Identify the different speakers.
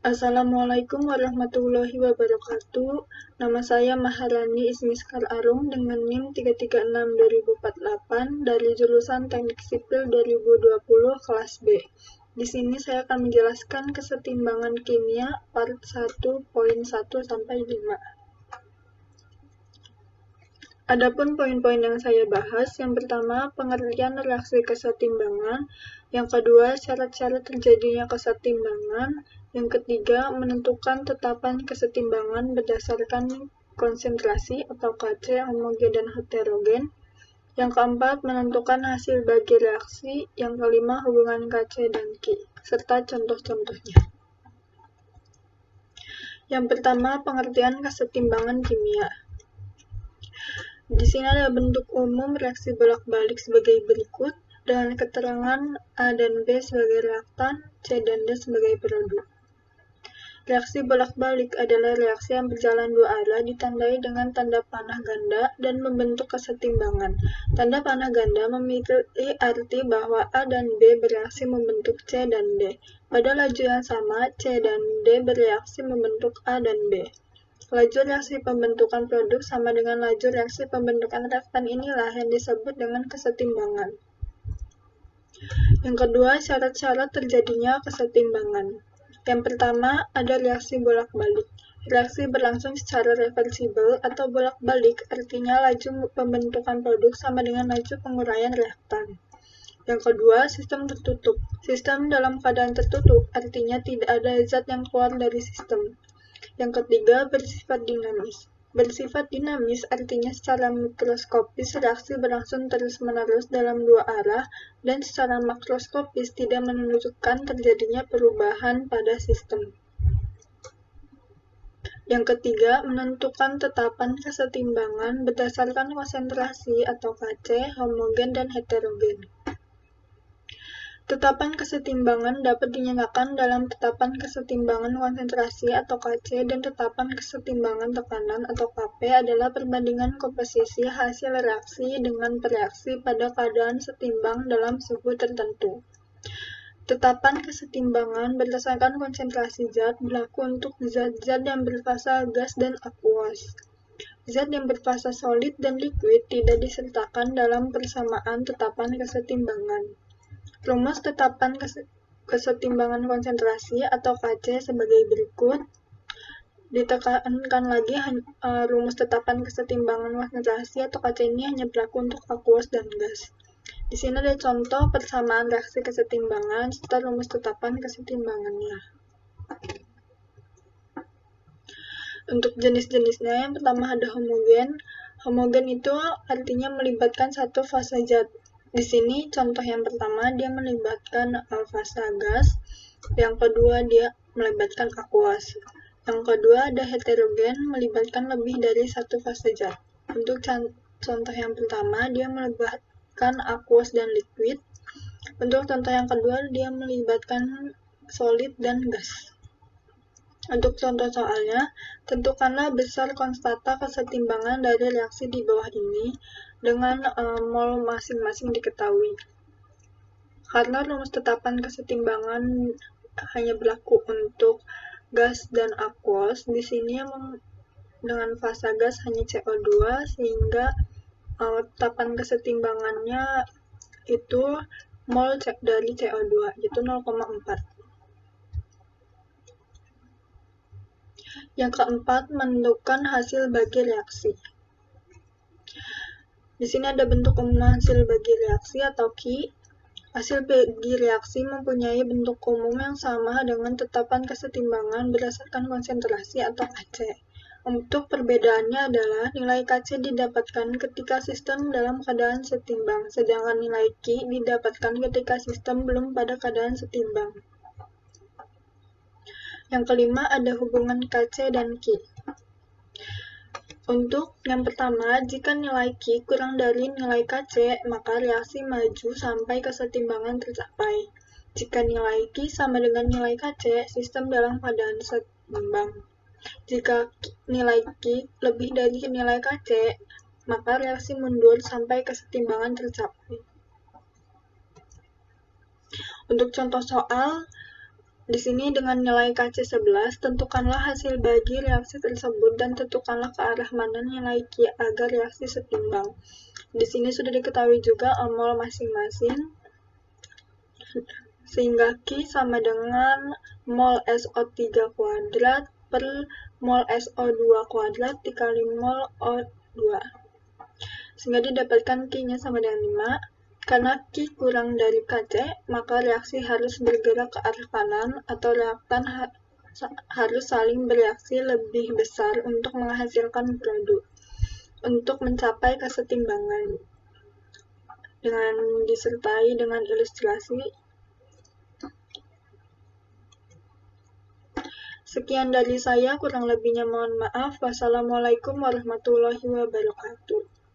Speaker 1: Assalamualaikum warahmatullahi wabarakatuh. Nama saya Maharani Ismiskar Arung dengan NIM 336-2048 dari jurusan Teknik Sipil 2020 kelas B. Di sini saya akan menjelaskan kesetimbangan kimia part 1.1 sampai 5. Adapun poin-poin yang saya bahas, yang pertama pengertian reaksi kesetimbangan, yang kedua syarat-syarat terjadinya kesetimbangan, yang ketiga menentukan tetapan kesetimbangan berdasarkan konsentrasi atau KC homogen dan heterogen, yang keempat menentukan hasil bagi reaksi, yang kelima hubungan KC dan Ki, serta contoh-contohnya. Yang pertama pengertian kesetimbangan kimia. Di sini ada bentuk umum reaksi bolak-balik sebagai berikut, dengan keterangan A dan B sebagai reaktan, C dan D sebagai produk. Reaksi bolak-balik adalah reaksi yang berjalan dua arah ditandai dengan tanda panah ganda dan membentuk kesetimbangan. Tanda panah ganda memiliki arti bahwa A dan B bereaksi membentuk C dan D. Pada laju yang sama, C dan D bereaksi membentuk A dan B. Laju reaksi pembentukan produk sama dengan laju reaksi pembentukan reaktan inilah yang disebut dengan kesetimbangan. Yang kedua, syarat-syarat terjadinya kesetimbangan. Yang pertama, ada reaksi bolak-balik. Reaksi berlangsung secara reversibel atau bolak-balik, artinya laju pembentukan produk sama dengan laju penguraian reaktan. Yang kedua, sistem tertutup. Sistem dalam keadaan tertutup, artinya tidak ada zat yang keluar dari sistem. Yang ketiga, bersifat dinamis. Bersifat dinamis artinya secara mikroskopis reaksi berlangsung terus-menerus dalam dua arah dan secara makroskopis tidak menunjukkan terjadinya perubahan pada sistem. Yang ketiga, menentukan tetapan kesetimbangan berdasarkan konsentrasi atau KC, homogen dan heterogen. Tetapan kesetimbangan dapat dinyatakan dalam tetapan kesetimbangan konsentrasi atau KC dan tetapan kesetimbangan tekanan atau Kp adalah perbandingan komposisi hasil reaksi dengan pereaksi pada keadaan setimbang dalam suhu tertentu. Tetapan kesetimbangan berdasarkan konsentrasi zat berlaku untuk zat-zat yang berfasa gas dan akuos. Zat yang berfasa solid dan liquid tidak disertakan dalam persamaan tetapan kesetimbangan. Rumus tetapan kesetimbangan konsentrasi atau KC sebagai berikut. Ditekankan lagi rumus tetapan kesetimbangan konsentrasi atau KC ini hanya berlaku untuk akuos dan gas. Di sini ada contoh persamaan reaksi kesetimbangan serta rumus tetapan kesetimbangannya. Untuk jenis-jenisnya, yang pertama ada homogen. Homogen itu artinya melibatkan satu fase zat. Di sini contoh yang pertama dia melibatkan fase gas, yang kedua dia melibatkan akuos. Yang kedua ada heterogen melibatkan lebih dari satu fase zat. Untuk contoh yang pertama dia melibatkan akuos dan liquid. Untuk contoh yang kedua dia melibatkan solid dan gas. Untuk contoh soalnya, tentukanlah besar konstanta kesetimbangan dari reaksi di bawah ini dengan mol masing-masing diketahui. Karena rumus tetapan kesetimbangan hanya berlaku untuk gas dan aquos, di sini dengan fasa gas hanya CO2 sehingga tetapan kesetimbangannya itu mol dari CO2 yaitu 0,4. Yang keempat, menentukan hasil bagi reaksi. Di sini ada bentuk umum hasil bagi reaksi atau Ki. Hasil bagi reaksi mempunyai bentuk umum yang sama dengan tetapan kesetimbangan berdasarkan konsentrasi atau KC. Untuk perbedaannya adalah nilai KC didapatkan ketika sistem dalam keadaan setimbang, sedangkan nilai Ki didapatkan ketika sistem belum pada keadaan setimbang. Yang kelima ada hubungan KC dan Ki. Untuk yang pertama, jika nilai Ki kurang dari nilai KC, maka reaksi maju sampai kesetimbangan tercapai. Jika nilai Ki sama dengan nilai KC, sistem dalam keadaan setimbang. Jika nilai Ki lebih dari nilai KC, maka reaksi mundur sampai kesetimbangan tercapai. Untuk contoh soal, Di sini dengan nilai KC11, tentukanlah hasil bagi reaksi tersebut dan tentukanlah ke arah mana nilai Q agar reaksi setimbang. Di sini sudah diketahui juga mol masing-masing, sehingga Q sama dengan mol SO3 kuadrat per mol SO2 kuadrat dikali mol O2. Sehingga didapatkan Q-nya sama dengan 5. Karena Q kurang dari Kc, maka reaksi harus bergerak ke arah kanan atau reaktan harus saling bereaksi lebih besar untuk menghasilkan produk. Untuk mencapai kesetimbangan dengan disertai dengan ilustrasi. Sekian dari saya, kurang lebihnya mohon maaf. Wassalamualaikum warahmatullahi wabarakatuh.